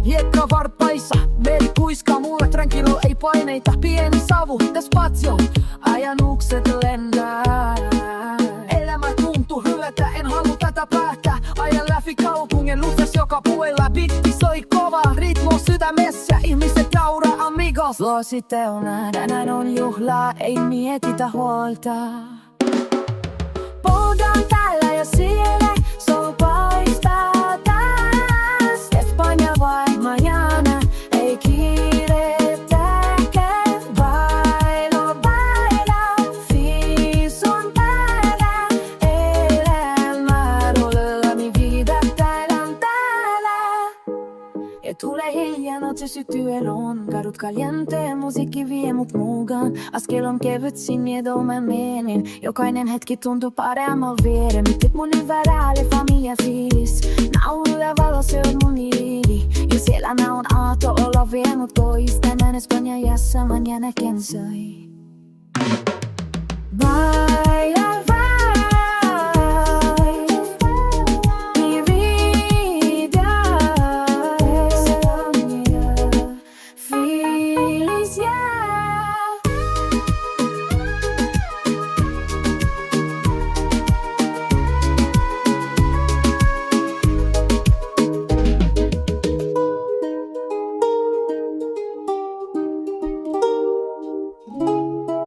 Hiekkavarpaissa meri kuiskaa mulle tranquilo, ei paineita, pieni savu, spazio, ajanukset lentää. Elämä tuntuu hylätä, en halua tätä päättää. Ajan läpi kaupungin luces joka puolella, bitti soi kova, ritmo sydämessä, ihmiset nauraa amigos. Luositelma, tänään on juhlaa, ei mietitä huolta. Poldan täällä ja siellä, sol paistaa taas. Espanja vai mañana, ei kiirettäkään. Bailo, baila, fiis on täällä. Elämä rollella, mi vida täällä on täällä. Ja tulee hiljaa, noche syttyy eloon. Kadut caliente, musiikki vie mut mukaan. Askel on kevyt, sin miedo mä menen. Jokainen hetki tuntuu paremmal viereen. Mitit mun ympärille, familia fiilis. Nauru ja valo, se on mun liili. Jos elämä on aato, olla vie mut pois. Tänään Espanja jässä, mañana quién soy. Baila,